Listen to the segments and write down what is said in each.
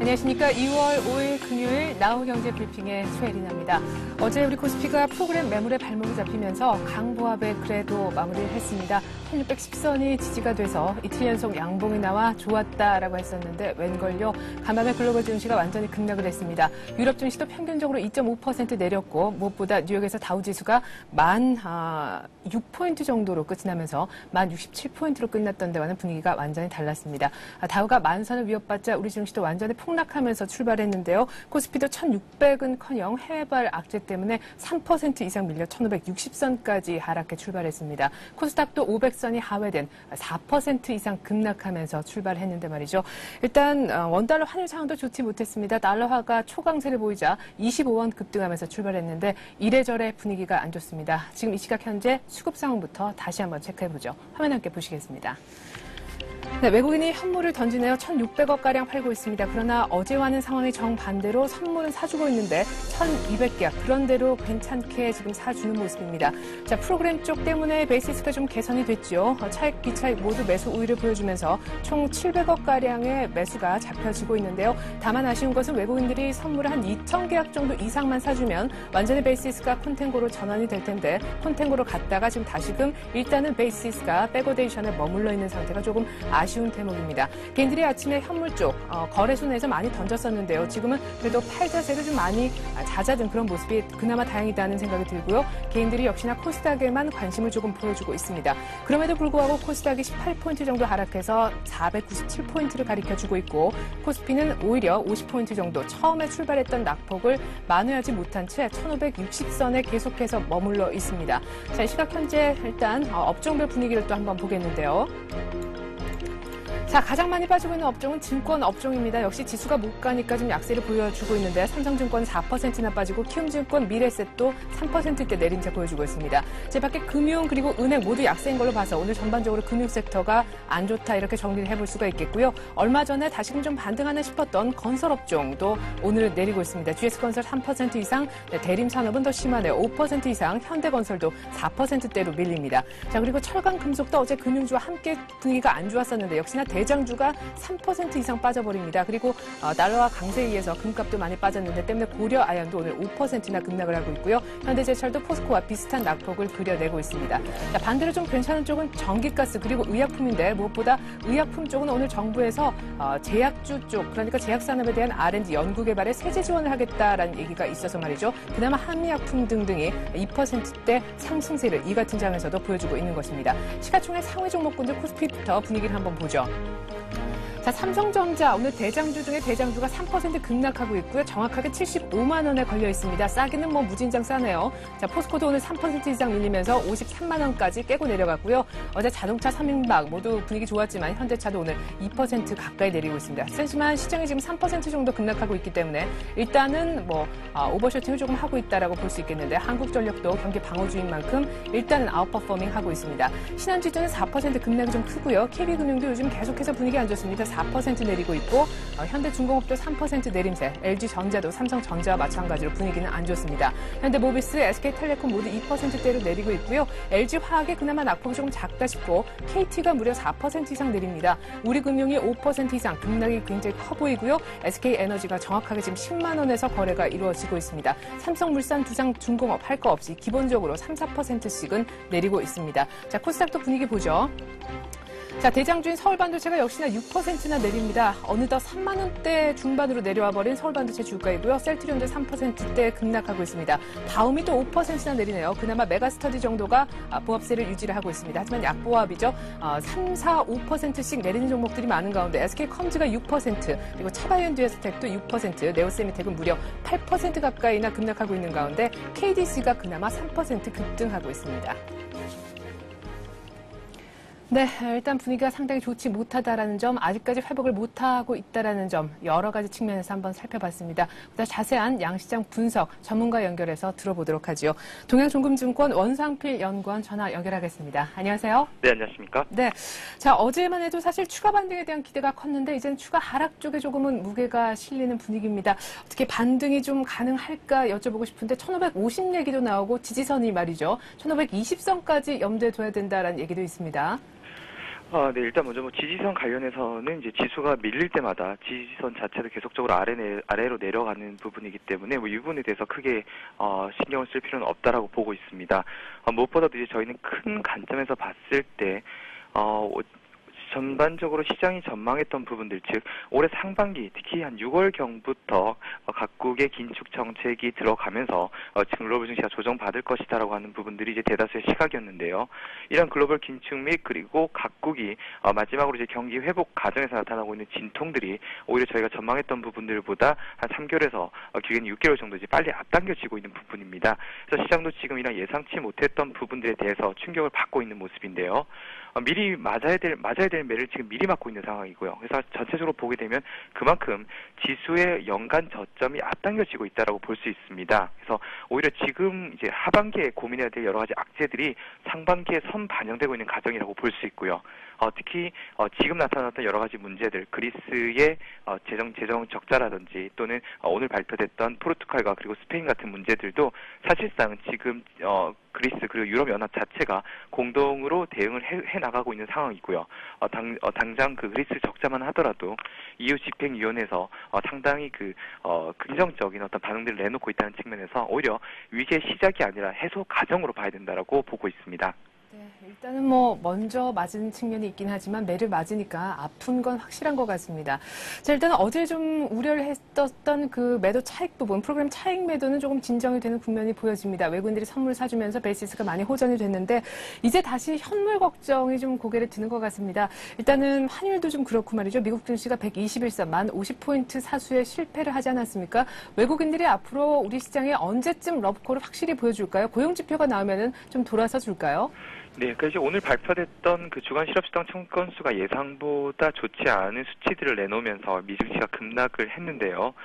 안녕하십니까. 2월 5일 금요일 나우경제 브리핑의 최혜린입니다. 어제 우리 코스피가 프로그램 매물에 발목이 잡히면서 강보합의 그래도 마무리를 했습니다. 1610선이 지지가 돼서 이틀 연속 양봉이 나와 좋았다라고 했었는데 웬걸요. 간밤에 글로벌 증시가 완전히 급락을 했습니다. 유럽 증시도 평균적으로 2.5% 내렸고 무엇보다 뉴욕에서 다우지수가 6포인트 정도로 끝이 나면서 67포인트로 끝났던 데와는 분위기가 완전히 달랐습니다. 다우가 만선을 위협받자 우리 증시도 완전히 폭락하면서 출발했는데요. 코스피도 1600은커녕 해외발 악재 때문에 3% 이상 밀려 1560선까지 하락해 출발했습니다. 코스닥도 500선이 하회된 4% 이상 급락하면서 출발했는데 말이죠. 일단 원달러 환율 상황도 좋지 못했습니다. 달러화가 초강세를 보이자 25원 급등하면서 출발했는데 이래저래 분위기가 안 좋습니다. 지금 이 시각 현재 수급 상황부터 다시 한번 체크해보죠. 화면 함께 보시겠습니다. 네, 외국인이 현물을 던지네요. 1,600억가량 팔고 있습니다. 그러나 어제와는 상황이 정반대로 선물은 사주고 있는데 1,200개약 그런대로 괜찮게 지금 사주는 모습입니다. 자, 프로그램 쪽 때문에 베이시스가 좀 개선이 됐죠. 차익, 비차익 모두 매수 우위를 보여주면서 총 700억가량의 매수가 잡혀지고 있는데요. 다만 아쉬운 것은 외국인들이 선물을 한 2,000계약 정도 이상만 사주면 완전히 베이시스가 콘탱고로 전환이 될 텐데 콘탱고로 갔다가 지금 다시금 일단은 베이시스가 백어데이션에 머물러 있는 상태가 조금 아쉬운 대목입니다. 개인들이 아침에 현물 쪽 거래소 내에서 많이 던졌었는데요. 지금은 그래도 팔 자세를 좀 많이 잦아든 그런 모습이 그나마 다행이다는 생각이 들고요. 개인들이 역시나 코스닥에만 관심을 조금 보여주고 있습니다. 그럼에도 불구하고 코스닥이 18포인트 정도 하락해서 497포인트를 가리켜주고 있고 코스피는 오히려 50포인트 정도 처음에 출발했던 낙폭을 만회하지 못한 채 1560선에 계속해서 머물러 있습니다. 자, 이 시각 현재 일단 업종별 분위기를 또 한번 보겠는데요. 자, 가장 많이 빠지고 있는 업종은 증권 업종입니다. 역시 지수가 못 가니까 좀 약세를 보여주고 있는데 삼성증권 4%나 빠지고 키움증권, 미래셋도 3%대 내림세 보여주고 있습니다. 제 밖에 금융 그리고 은행 모두 약세인 걸로 봐서 오늘 전반적으로 금융 섹터가 안 좋다 이렇게 정리를 해볼 수가 있겠고요. 얼마 전에 다시금 좀 반등하나 싶었던 건설 업종도 오늘 내리고 있습니다. GS건설 3% 이상, 대림산업은 더 심하네요. 5% 이상, 현대건설도 4%대로 밀립니다. 자, 그리고 철강금속도 어제 금융주와 함께 분위기가 안 좋았었는데 역시나 대장주가 3% 이상 빠져버립니다. 그리고 달러와 강세에 의해서 금값도 많이 빠졌는데 때문에 고려아연도 오늘 5%나 급락을 하고 있고요. 현대제철도 포스코와 비슷한 낙폭을 그려내고 있습니다. 자, 반대로 좀 괜찮은 쪽은 전기가스 그리고 의약품인데 무엇보다 의약품 쪽은 오늘 정부에서 제약주 쪽 그러니까 제약산업에 대한 R&D 연구개발에 세제 지원을 하겠다라는 얘기가 있어서 말이죠. 그나마 한의약품 등등이 2%대 상승세를 이 같은 장에서도 보여주고 있는 것입니다. 시가총액 상위 종목군들 코스피부터 분위기를 한번 보죠. 자, 삼성전자 오늘 대장주 중에 대장주가 3% 급락하고 있고요. 정확하게 75만 원에 걸려 있습니다. 싸기는 뭐 무진장 싸네요. 자, 포스코도 오늘 3% 이상 밀리면서 53만 원까지 깨고 내려갔고요. 어제 자동차 3인박 모두 분위기 좋았지만 현대차도 오늘 2% 가까이 내리고 있습니다. 하지만 시장이 지금 3% 정도 급락하고 있기 때문에 일단은 오버쇼팅을 조금 하고 있다라고 볼 수 있겠는데 한국전력도 경기 방어주인 만큼 일단은 아웃퍼포밍 하고 있습니다. 신한지주는 4% 급락이 좀 크고요. KB금융도 요즘 계속해서 분위기 안 좋습니다. 4% 내리고 있고 현대중공업도 3% 내림세, LG전자도 삼성전자와 마찬가지로 분위기는 안 좋습니다. 현대모비스, SK텔레콤 모두 2%대로 내리고 있고요. LG화학이 그나마 낙폭이 조금 작다 싶고 KT가 무려 4% 이상 내립니다. 우리금융이 5% 이상 급락이 굉장히 커 보이고요. SK에너지가 정확하게 지금 10만 원에서 거래가 이루어지고 있습니다. 삼성물산, 두산중공업 할 거 없이 기본적으로 3, 4%씩은 내리고 있습니다. 자, 코스닥도 분위기 보죠. 자, 대장주인 서울반도체가 역시나 6%나 내립니다. 어느덧 3만 원대 중반으로 내려와 버린 서울반도체 주가이고요. 셀트리온도 3%대 급락하고 있습니다. 다음이 또 5%나 내리네요. 그나마 메가스터디 정도가 보합세를 유지를 하고 있습니다. 하지만 약보합이죠. 3, 4, 5%씩 내리는 종목들이 많은 가운데 SK컴즈가 6%, 그리고 차바이오엔드스텍도 6%, 네오세미텍은 무려 8% 가까이나 급락하고 있는 가운데 KDC가 그나마 3% 급등하고 있습니다. 네, 일단 분위기가 상당히 좋지 못하다라는 점, 아직까지 회복을 못하고 있다라는 점, 여러 가지 측면에서 한번 살펴봤습니다. 보다 자세한 양시장 분석 전문가 연결해서 들어보도록 하죠. 동양종금증권 원상필 연구원 전화 연결하겠습니다. 안녕하세요. 네, 안녕하십니까? 네, 자, 어제만 해도 사실 추가 반등에 대한 기대가 컸는데 이제는 추가 하락 쪽에 조금은 무게가 실리는 분위기입니다. 어떻게 반등이 좀 가능할까 여쭤보고 싶은데 1550 얘기도 나오고 지지선이 말이죠. 1520선까지 염두에 둬야 된다라는 얘기도 있습니다. 네, 일단 먼저 지지선 관련해서는 이제 지수가 밀릴 때마다 지지선 자체도 계속적으로 아래로 내려가는 부분이기 때문에 이 부분에 대해서 크게 신경을 쓸 필요는 없다라고 보고 있습니다. 무엇보다도 이제 저희는 큰 관점에서 봤을 때 전반적으로 시장이 전망했던 부분들, 즉 올해 상반기 특히 한 6월경부터 각국의 긴축 정책이 들어가면서 지금 글로벌 증시가 조정받을 것이다라고 하는 부분들이 이제 대다수의 시각이었는데요. 이런 글로벌 긴축 및 그리고 각국이 마지막으로 이제 경기 회복 과정에서 나타나고 있는 진통들이 오히려 저희가 전망했던 부분들보다 한 3개월에서 길게는 6개월 정도 이제 빨리 앞당겨지고 있는 부분입니다. 그래서 시장도 지금 이런 예상치 못했던 부분들에 대해서 충격을 받고 있는 모습인데요. 미리 맞아야 될 매를 지금 미리 맞고 있는 상황이고요. 그래서 전체적으로 보게 되면 그만큼 지수의 연간 저점이 앞당겨지고 있다라고 볼 수 있습니다. 그래서 오히려 지금 이제 하반기에 고민해야 될 여러 가지 악재들이 상반기에 선반영되고 있는 과정이라고 볼 수 있고요. 특히 지금 나타났던 여러 가지 문제들, 그리스의 재정 적자라든지 또는 오늘 발표됐던 포르투갈과 그리고 스페인 같은 문제들도 사실상 지금 그리스 그리고 유럽연합 자체가 공동으로 대응을 해 나가고 있는 상황이고요. 당장 그 그리스 적자만 하더라도 EU 집행위원회에서 상당히 긍정적인 어떤 반응들을 내놓고 있다는 측면에서 오히려 위기의 시작이 아니라 해소 과정으로 봐야 된다라고 보고 있습니다. 네, 일단은 먼저 맞은 측면이 있긴 하지만 매를 맞으니까 아픈 건 확실한 것 같습니다. 자, 일단 어제 좀 우려를 했었던 그 매도 차익 부분, 프로그램 차익 매도는 조금 진정이 되는 국면이 보여집니다. 외국인들이 선물 사주면서 베이시스가 많이 호전이 됐는데 이제 다시 현물 걱정이 좀 고개를 드는 것 같습니다. 일단은 환율도 좀 그렇고 말이죠. 미국 증시가 121선, 만 50포인트 사수에 실패를 하지 않았습니까? 외국인들이 앞으로 우리 시장에 언제쯤 러브콜을 확실히 보여줄까요? 고용지표가 나오면은 좀 돌아서 줄까요? 네, 그래서 오늘 발표됐던 그 주간 실업시장 청건수가 예상보다 좋지 않은 수치들을 내놓으면서 미증시가 급락을 했는데요.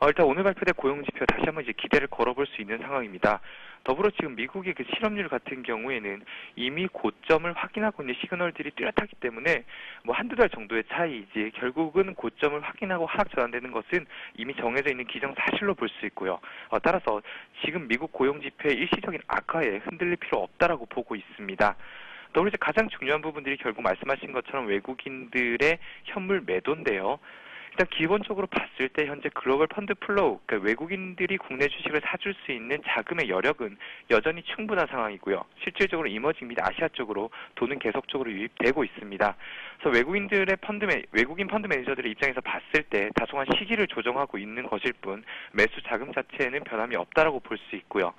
일단 오늘 발표된 고용지표 다시 한번 이제 기대를 걸어볼 수 있는 상황입니다. 더불어 지금 미국의 그 실업률 같은 경우에는 이미 고점을 확인하고 있는 시그널들이 뚜렷하기 때문에 한두 달 정도의 차이이지 결국은 고점을 확인하고 하락 전환되는 것은 이미 정해져 있는 기정사실로 볼 수 있고요. 따라서 지금 미국 고용지표의 일시적인 악화에 흔들릴 필요 없다라고 보고 있습니다. 더불어 이제 가장 중요한 부분들이 결국 말씀하신 것처럼 외국인들의 현물 매도인데요. 일단 기본적으로 봤을 때 현재 글로벌 펀드 플로우, 그러니까 외국인들이 국내 주식을 사줄 수 있는 자금의 여력은 여전히 충분한 상황이고요. 실질적으로 이머징 및 아시아 쪽으로 돈은 계속적으로 유입되고 있습니다. 그래서 외국인 펀드 매니저들의 입장에서 봤을 때 다소한 시기를 조정하고 있는 것일 뿐 매수 자금 자체에는 변함이 없다라고 볼 수 있고요.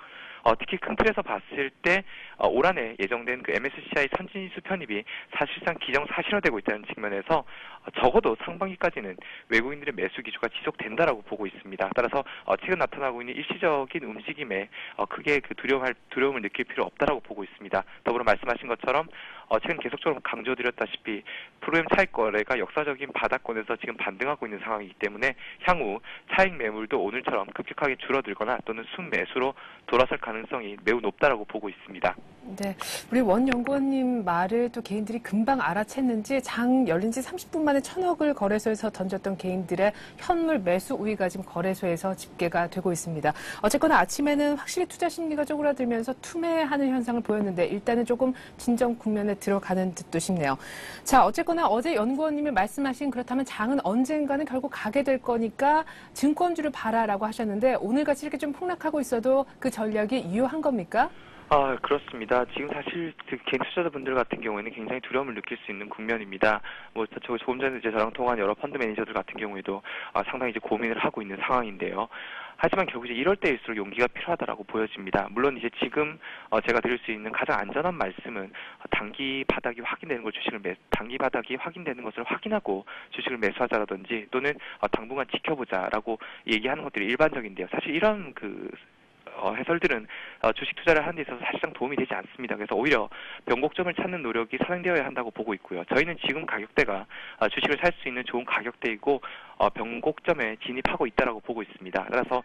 특히 큰 틀에서 봤을 때 올 한해 예정된 그 MSCI 선진지수 편입이 사실상 기정사실화되고 있다는 측면에서 적어도 상반기까지는 외국인들의 매수 기조가 지속된다라고 보고 있습니다. 따라서 최근 나타나고 있는 일시적인 움직임에 크게 그 두려움을 느낄 필요 없다라고 보고 있습니다. 더불어 말씀하신 것처럼 최근 계속적으로 강조드렸다시피 프로그램 차익 거래가 역사적인 바닥권에서 지금 반등하고 있는 상황이기 때문에 향후 차익 매물도 오늘처럼 급격하게 줄어들거나 또는 순매수로 돌아설 가능성이 매우 높다라고 보고 있습니다. 네, 우리 원 연구원님 말을 또 개인들이 금방 알아챘는지 장 열린 지 30분 만에 1,000억을 거래소에서 던졌던 개인들의 현물 매수 우위가 지금 거래소에서 집계가 되고 있습니다. 어쨌거나 아침에는 확실히 투자 심리가 쪼그라들면서 투매하는 현상을 보였는데 일단은 조금 진정 국면에 들어가는 듯도 싶네요. 자, 어쨌거나 어제 연구원님이 말씀하신 그렇다면 장은 언젠가는 결국 가게 될 거니까 증권주를 봐라라고 하셨는데 오늘같이 이렇게 좀 폭락하고 있어도 그 전략이 유효한 겁니까? 그렇습니다. 지금 사실 개인 투자자분들 같은 경우에는 굉장히 두려움을 느낄 수 있는 국면입니다. 조금 전에 저랑 통화한 여러 펀드 매니저들 같은 경우에도 상당히 이제 고민을 하고 있는 상황인데요. 하지만 결국 이제 이럴 때일수록 용기가 필요하다라고 보여집니다. 물론 이제 지금 제가 드릴 수 있는 가장 안전한 말씀은 단기 바닥이 확인되는 것을 확인하고 주식을 매수하자라든지 또는 당분간 지켜보자라고 얘기하는 것들이 일반적인데요. 사실 이런 해설들은 주식 투자를 하는 데 있어서 사실상 도움이 되지 않습니다. 그래서 오히려 변곡점을 찾는 노력이 선행되어야 한다고 보고 있고요. 저희는 지금 가격대가 주식을 살 수 있는 좋은 가격대이고 변곡점에 진입하고 있다라고 보고 있습니다. 따라서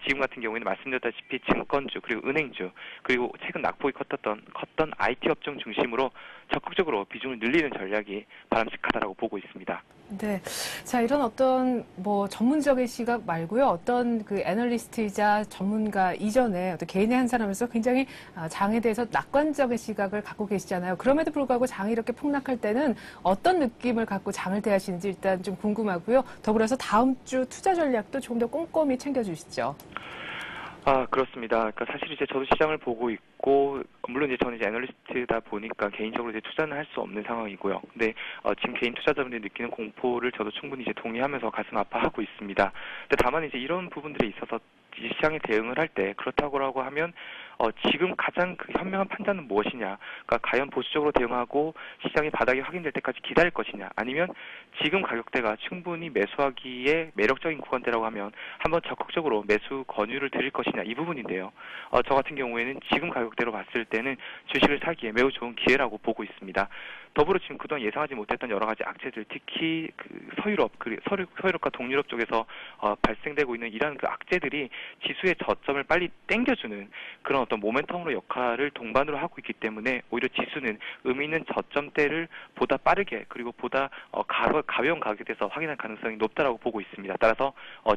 지금 같은 경우에는 말씀드렸다시피 증권주 그리고 은행주 그리고 최근 낙폭이 컸던 IT 업종 중심으로 적극적으로 비중을 늘리는 전략이 바람직하다라고 보고 있습니다. 네. 자, 이런 어떤 전문적인 시각 말고요. 어떤 그 애널리스트이자 전문가 이전에 어떤 개인의 한 사람으로서 굉장히 장에 대해서 낙관적인 시각을 갖고 계시잖아요. 그럼에도 불구하고 장이 이렇게 폭락할 때는 어떤 느낌을 갖고 장을 대하시는지 일단 좀 궁금하고요. 더불어서 다음 주 투자 전략도 조금 더 꼼꼼히 챙겨주시죠. 그렇습니다. 그러니까 사실 이제 저도 시장을 보고 있고, 물론 이제 저는 이제 애널리스트다 보니까 개인적으로 이제 투자는 할 수 없는 상황이고요. 근데 지금 개인 투자자분들이 느끼는 공포를 저도 충분히 이제 동의하면서 가슴 아파하고 있습니다. 근데 다만 이제 이런 부분들에 있어서 시장에 대응을 할 때 그렇다고 하면 지금 가장 그 현명한 판단은 무엇이냐? 그러니까 과연 보수적으로 대응하고 시장의 바닥이 확인될 때까지 기다릴 것이냐? 아니면 지금 가격대가 충분히 매수하기에 매력적인 구간대라고 하면 한번 적극적으로 매수 권유를 드릴 것이냐? 이 부분인데요. 저 같은 경우에는 지금 가격대로 봤을 때는 주식을 사기에 매우 좋은 기회라고 보고 있습니다. 더불어 지금 그동안 예상하지 못했던 여러 가지 악재들, 특히 그 서유럽과 동유럽 쪽에서 발생되고 있는 이러한 그 악재들이 지수의 저점을 빨리 땡겨주는 그런 어떤 모멘텀으로 역할을 동반으로 하고 있기 때문에 오히려 지수는 의미 있는 저점대를 보다 빠르게 그리고 보다 가벼운 가격에서 확인할 가능성이 높다라고 보고 있습니다. 따라서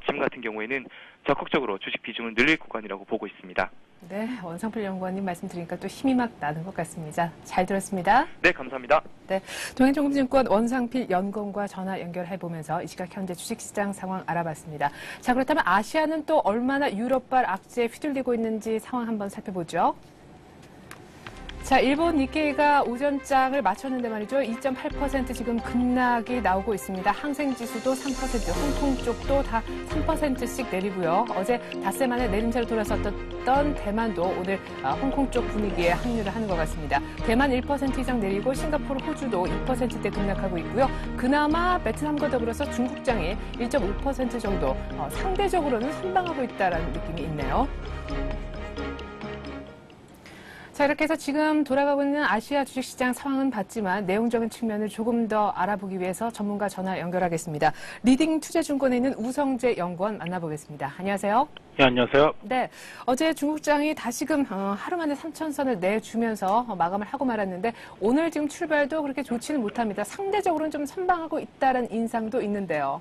지금 같은 경우에는 적극적으로 주식 비중을 늘릴 구간이라고 보고 있습니다. 네, 원상필 연구원님 말씀 드리니까 또 힘이 막 나는 것 같습니다. 잘 들었습니다. 네, 감사합니다. 네, 동행정보증권 원상필 연구원과 전화 연결해보면서 이 시각 현재 주식시장 상황 알아봤습니다. 자, 그렇다면 아시아는 또 얼마나 유럽발 악재에 휘둘리고 있는지 상황 한번 살펴보죠. 자, 일본 니케이가 오전장을 마쳤는데 말이죠. 2.8% 지금 급락이 나오고 있습니다. 항생지수도 3%, 홍콩 쪽도 다 3%씩 내리고요. 어제 닷새 만에 내림세로 돌아섰던 대만도 오늘 홍콩 쪽 분위기에 합류를 하는 것 같습니다. 대만 1% 이상 내리고 싱가포르, 호주도 2%대 급락하고 있고요. 그나마 베트남과 더불어서 중국장이 1.5% 정도 상대적으로는 선방하고 있다는 느낌이 있네요. 자, 이렇게 해서 지금 돌아가고 있는 아시아 주식시장 상황은 봤지만 내용적인 측면을 조금 더 알아보기 위해서 전문가 전화 연결하겠습니다. 리딩 투자증권에 있는 우성재 연구원 만나보겠습니다. 안녕하세요. 네, 안녕하세요. 네, 어제 중국장이 다시금 하루 만에 3,000선을 내주면서 마감을 하고 말았는데 오늘 지금 출발도 그렇게 좋지는 못합니다. 상대적으로는 좀 선방하고 있다는 인상도 있는데요.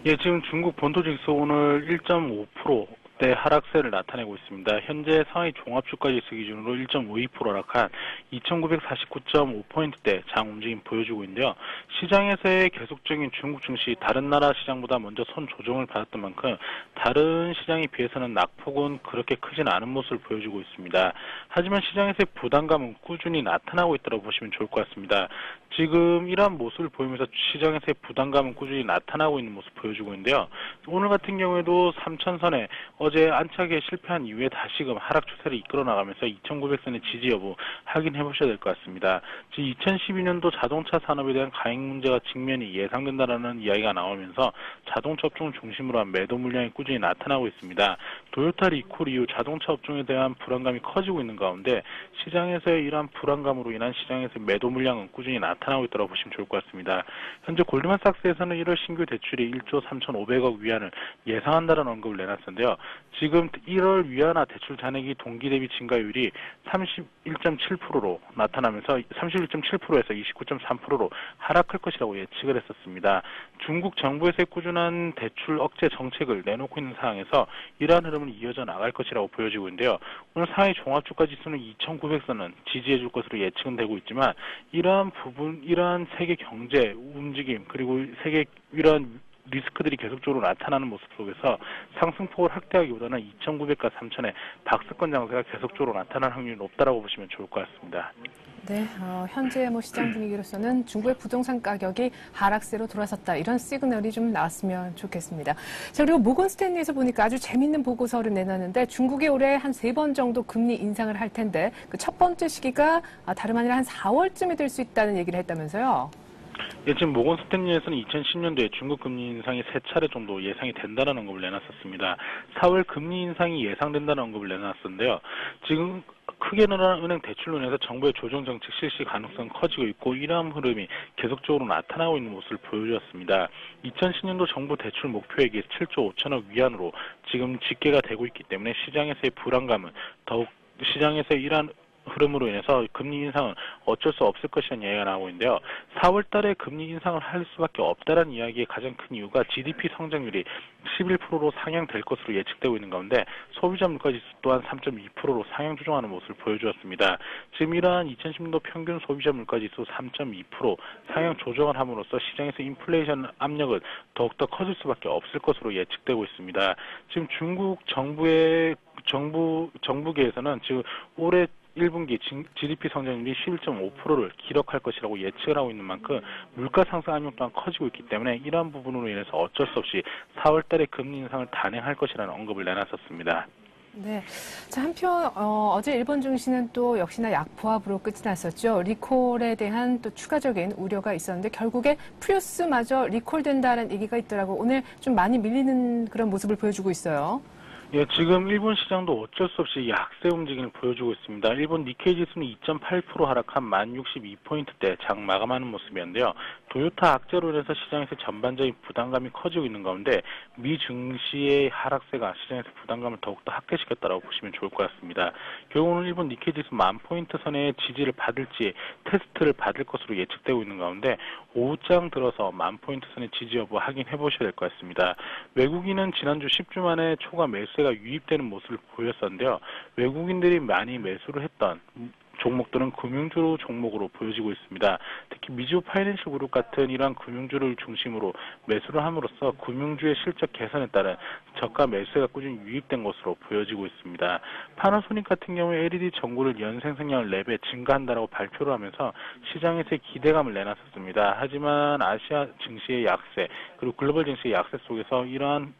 예, 지금 중국 본토지수 오늘 1.5%대 하락세를 나타내고 있습니다. 현재 상하이 종합주가지수 기준으로 1.52% 하락한 2,949.5포인트대 장 움직임 보여주고 있는데요. 시장에서의 계속적인 중국 증시 다른 나라 시장보다 먼저 손 조정을 받았던 만큼 다른 시장에 비해서는 낙폭은 그렇게 크진 않은 모습을 보여주고 있습니다. 하지만 시장에서의 부담감은 꾸준히 나타나고 있다고 보시면 좋을 것 같습니다. 지금 이러한 모습을 보이면서 시장에서의 부담감은 꾸준히 나타나고 있는 모습을 보여주고 있는데요. 오늘 같은 경우에도 3,000선에 어제 안착에 실패한 이후에 다시금 하락 추세를 이끌어 나가면서 2,900선의 지지 여부 확인해 보셔야 될 것 같습니다. 지금 2012년도 자동차 산업에 대한 가행 문제가 직면이 예상된다라는 이야기가 나오면서 자동차 업종을 중심으로 한 매도 물량이 꾸준히 나타나고 있습니다. 토요타 리콜 이후 자동차 업종에 대한 불안감이 커지고 있는 가운데 시장에서의 이러한 불안감으로 인한 시장에서의 매도 물량은 꾸준히 나타나고 있다고 보시면 좋을 것 같습니다. 현재 골드만삭스에서는 1월 신규 대출이 1조 3,500억 위안을 예상한다는 언급을 내놨는데요. 지금 1월 위안화 대출 잔액이 동기 대비 증가율이 31.7%로 나타나면서 31.7%에서 29.3%로 하락할 것이라고 예측을 했었습니다. 중국 정부에서의 꾸준한 대출 억제 정책을 내놓고 있는 상황에서 이러한 흐름은 이어져 나갈 것이라고 보여지고 있는데요. 오늘 상하이 종합주가 지수는 2,900선은 지지해 줄 것으로 예측은 되고 있지만 이러한 세계 경제 움직임 그리고 이러한 리스크들이 계속적으로 나타나는 모습 속에서 상승폭을 확대하기보다는 2,900과 3,000의 박스권 장세가 계속적으로 나타날 확률이 높다라고 보시면 좋을 것 같습니다. 네, 현재 시장 분위기로서는 중국의 부동산 가격이 하락세로 돌아섰다. 이런 시그널이 좀 나왔으면 좋겠습니다. 자, 그리고 모건 스탠리에서 보니까 아주 재밌는 보고서를 내놨는데 중국이 올해 한 3번 정도 금리 인상을 할 텐데 그 첫 번째 시기가 다름 아니라 한 4월쯤이 될 수 있다는 얘기를 했다면서요. 예, 지금 모건 스탠리에서는 2010년도에 중국 금리 인상이 3차례 정도 예상이 된다는 언급을 내놨었습니다. 4월 금리 인상이 예상된다는 언급을 내놨었는데요. 지금 크게 늘어난 은행 대출로 인해서 정부의 조정 정책 실시 가능성은 커지고 있고 이러한 흐름이 계속적으로 나타나고 있는 모습을 보여주었습니다. 2010년도 정부 대출 목표액이 7조 5천억 위안으로 지금 집계가 되고 있기 때문에 시장에서의 불안감은 더욱 시장에서의 이러한 흐름으로 인해서 금리 인상은 어쩔 수 없을 것이라는 이야기가 나오고 있는데요. 4월 달에 금리 인상을 할 수밖에 없다는 이야기의 가장 큰 이유가 GDP 성장률이 11%로 상향될 것으로 예측되고 있는 가운데 소비자 물가지수 또한 3.2%로 상향 조정하는 모습을 보여주었습니다. 지금 이러한 2010년도 평균 소비자 물가지수 3.2% 상향 조정을 함으로써 시장에서 인플레이션 압력은 더욱더 커질 수밖에 없을 것으로 예측되고 있습니다. 지금 중국 정부계에서는 지금 올해 1분기 GDP 성장률이 11.5%를 기록할 것이라고 예측을 하고 있는 만큼 물가 상승 압력 또한 커지고 있기 때문에 이러한 부분으로 인해서 어쩔 수 없이 4월 달에 금리 인상을 단행할 것이라는 언급을 내놨었습니다. 네. 자, 한편 어제 일본 증시는 또 역시나 약보합으로 끝이 났었죠. 리콜에 대한 또 추가적인 우려가 있었는데 결국에 프리우스마저 리콜된다는 얘기가 있더라고. 오늘 좀 많이 밀리는 그런 모습을 보여주고 있어요. 예, 지금 일본 시장도 어쩔 수 없이 약세 움직임을 보여주고 있습니다. 일본 니케이 지수는 2.8% 하락한 1062포인트대 장 마감하는 모습이었는데요. 도요타 악재로 인해서 시장에서 전반적인 부담감이 커지고 있는 가운데 미 증시의 하락세가 시장에서 부담감을 더욱더 확대시켰다고 보시면 좋을 것 같습니다. 결국은 일본 니케이 지수 10,000포인트 선의 지지를 받을지 테스트를 받을 것으로 예측되고 있는 가운데 오후장 들어서 10,000포인트 선의 지지 여부 확인해 보셔야 될 것 같습니다. 외국인은 지난주 10주 만에 초과 매수세가 유입되는 모습을 보였었는데요. 외국인들이 많이 매수를 했던 종목들은 금융주 종목으로 보여지고 있습니다. 특히 미주 파이낸셜 그룹 같은 이러한 금융주를 중심으로 매수를 함으로써 금융주의 실적 개선에 따른 저가 매수세가 꾸준히 유입된 것으로 보여지고 있습니다. 파나소닉 같은 경우에 LED 전구를 연생 생산량을 4배 증가한다라고 발표를 하면서 시장에서의 기대감을 내놨었습니다. 하지만 아시아 증시의 약세 그리고 글로벌 증시의 약세 속에서 이러한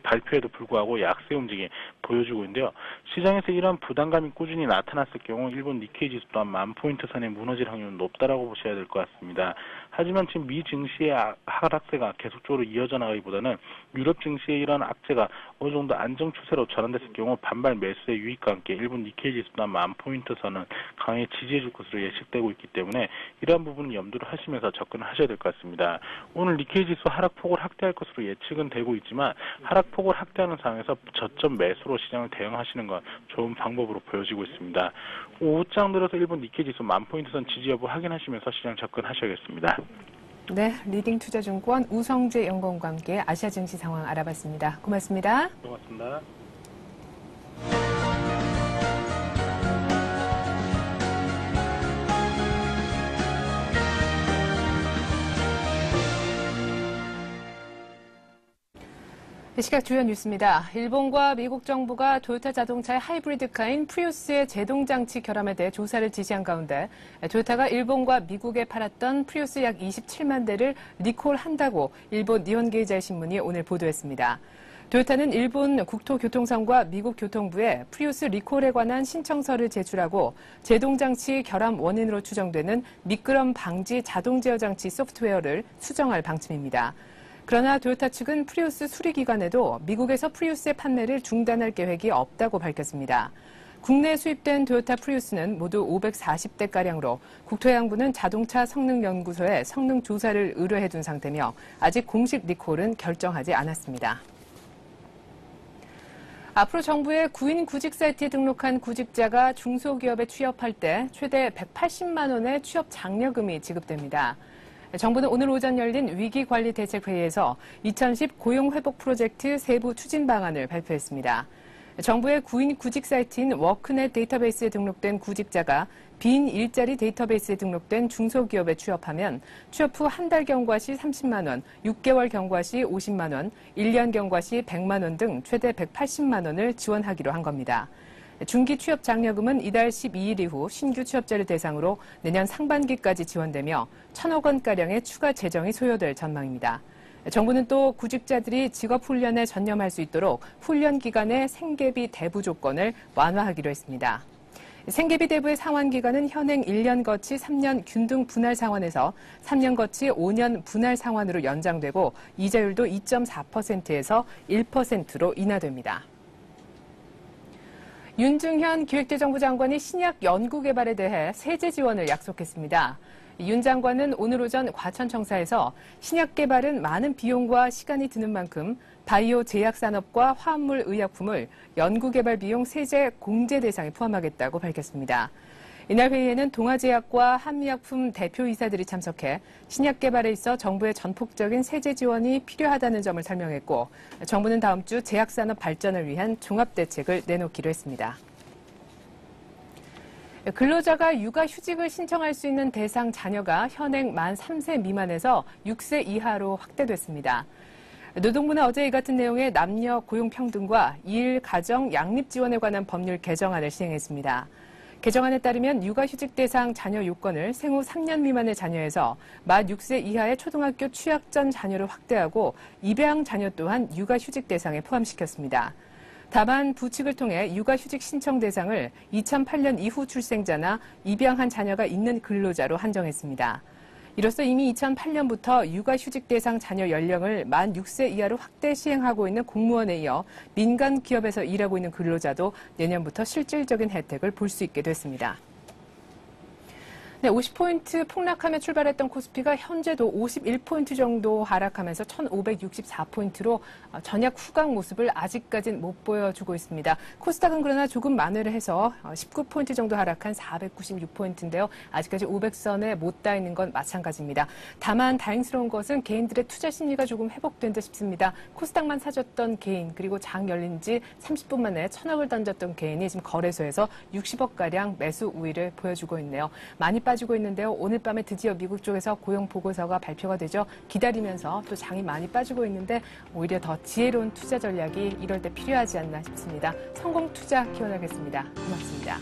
발표에도 불구하고 약세 움직임이 보여주고 있는데요. 시장에서 이러한 부담감이 꾸준히 나타났을 경우 일본 니케이 지수 또한 10,000포인트 선에 무너질 확률은 높다라고 보셔야 될 것 같습니다. 하지만 지금 미 증시의 하락세가 계속적으로 이어져 나가기보다는 유럽 증시의 이러한 악재가 어느 정도 안정 추세로 전환됐을 경우 반발 매수의 유입과 함께 일본 니케이 지수 또한 10,000포인트 선은 강하게 지지해 줄 것으로 예측되고 있기 때문에 이러한 부분을 염두를 하시면서 접근을 하셔야 될 것 같습니다. 오늘 니케이 지수 하락폭을 확대할 것으로 예측은 되고 있지만 하락폭을 확대하는 상황에서 저점 매수로 시장을 대응하시는 건 좋은 방법으로 보여지고 있습니다. 오후장 들어서 일본 니케이 지수 10,000포인트 선 지지 여부 확인하시면서 시장 접근하셔야겠습니다. 네, 리딩투자증권 우성재 연구원과 함께 아시아 증시 상황 알아봤습니다. 고맙습니다. 고맙습니다. 시각 주요 뉴스입니다. 일본과 미국 정부가 토요타 자동차의 하이브리드카인 프리우스의 제동장치 결함에 대해 조사를 지시한 가운데 토요타가 일본과 미국에 팔았던 프리우스 약 27만 대를 리콜한다고 일본 니혼게이자이 신문이 오늘 보도했습니다. 토요타는 일본 국토교통청과 미국 교통부에 프리우스 리콜에 관한 신청서를 제출하고 제동장치 결함 원인으로 추정되는 미끄럼 방지 자동 제어 장치 소프트웨어를 수정할 방침입니다. 그러나 토요타 측은 프리우스 수리 기간에도 미국에서 프리우스의 판매를 중단할 계획이 없다고 밝혔습니다. 국내에 수입된 토요타 프리우스는 모두 540대가량으로 국토해양부는 자동차 성능연구소에 성능 조사를 의뢰해둔 상태며 아직 공식 리콜은 결정하지 않았습니다. 앞으로 정부의 구인 구직 사이트에 등록한 구직자가 중소기업에 취업할 때 최대 180만 원의 취업 장려금이 지급됩니다. 정부는 오늘 오전 열린 위기관리대책회의에서 2010 고용회복 프로젝트 세부 추진 방안을 발표했습니다. 정부의 구인 구직 사이트인 워크넷 데이터베이스에 등록된 구직자가 빈 일자리 데이터베이스에 등록된 중소기업에 취업하면 취업 후 한 달 경과 시 30만 원, 6개월 경과 시 50만 원, 1년 경과 시 100만 원 등 최대 180만 원을 지원하기로 한 겁니다. 중기 취업 장려금은 이달 12일 이후 신규 취업자를 대상으로 내년 상반기까지 지원되며 1,000억 원가량의 추가 재정이 소요될 전망입니다. 정부는 또 구직자들이 직업훈련에 전념할 수 있도록 훈련 기간의 생계비 대부 조건을 완화하기로 했습니다. 생계비 대부의 상환 기간은 현행 1년 거치 3년 균등 분할 상환에서 3년 거치 5년 분할 상환으로 연장되고 이자율도 2.4%에서 1%로 인하됩니다. 윤중현 기획재정부 장관이 신약 연구 개발에 대해 세제 지원을 약속했습니다. 윤 장관은 오늘 오전 과천청사에서 신약 개발은 많은 비용과 시간이 드는 만큼 바이오 제약 산업과 화합물 의약품을 연구 개발 비용 세제 공제 대상에 포함하겠다고 밝혔습니다. 이날 회의에는 동아제약과 한미약품 대표이사들이 참석해 신약 개발에 있어 정부의 전폭적인 세제 지원이 필요하다는 점을 설명했고 정부는 다음 주 제약산업 발전을 위한 종합대책을 내놓기로 했습니다. 근로자가 육아휴직을 신청할 수 있는 대상 자녀가 현행 만 3세 미만에서 6세 이하로 확대됐습니다. 노동부는 어제 이 같은 내용의 남녀 고용평등과 일, 가정, 양립 지원에 관한 법률 개정안을 시행했습니다. 개정안에 따르면 육아휴직 대상 자녀 요건을 생후 3년 미만의 자녀에서 만 6세 이하의 초등학교 취학 전 자녀를 확대하고 입양 자녀 또한 육아휴직 대상에 포함시켰습니다. 다만 부칙을 통해 육아휴직 신청 대상을 2008년 이후 출생자나 입양한 자녀가 있는 근로자로 한정했습니다. 이로써 이미 2008년부터 육아휴직 대상 자녀 연령을 만 6세 이하로 확대 시행하고 있는 공무원에 이어 민간 기업에서 일하고 있는 근로자도 내년부터 실질적인 혜택을 볼 수 있게 됐습니다. 네, 50포인트 폭락하며 출발했던 코스피가 현재도 51포인트 정도 하락하면서 1564포인트로 전약 후강 모습을 아직까진 못 보여주고 있습니다. 코스닥은 그러나 조금 만회를 해서 19포인트 정도 하락한 496포인트인데요. 아직까지 500선에 못 닿아 있는 건 마찬가지입니다. 다만 다행스러운 것은 개인들의 투자 심리가 조금 회복된 듯 싶습니다. 코스닥만 사줬던 개인 그리고 장 열린 지 30분 만에 1000억을 던졌던 개인이 지금 거래소에서 60억가량 매수 우위를 보여주고 있네요. 많이 빠지고 있는데요. 오늘 밤에 드디어 미국 쪽에서 고용 보고서가 발표가 되죠. 기다리면서 또 장이 많이 빠지고 있는데 오히려 더 지혜로운 투자 전략이 이럴 때 필요하지 않나 싶습니다. 성공 투자 기원하겠습니다. 고맙습니다.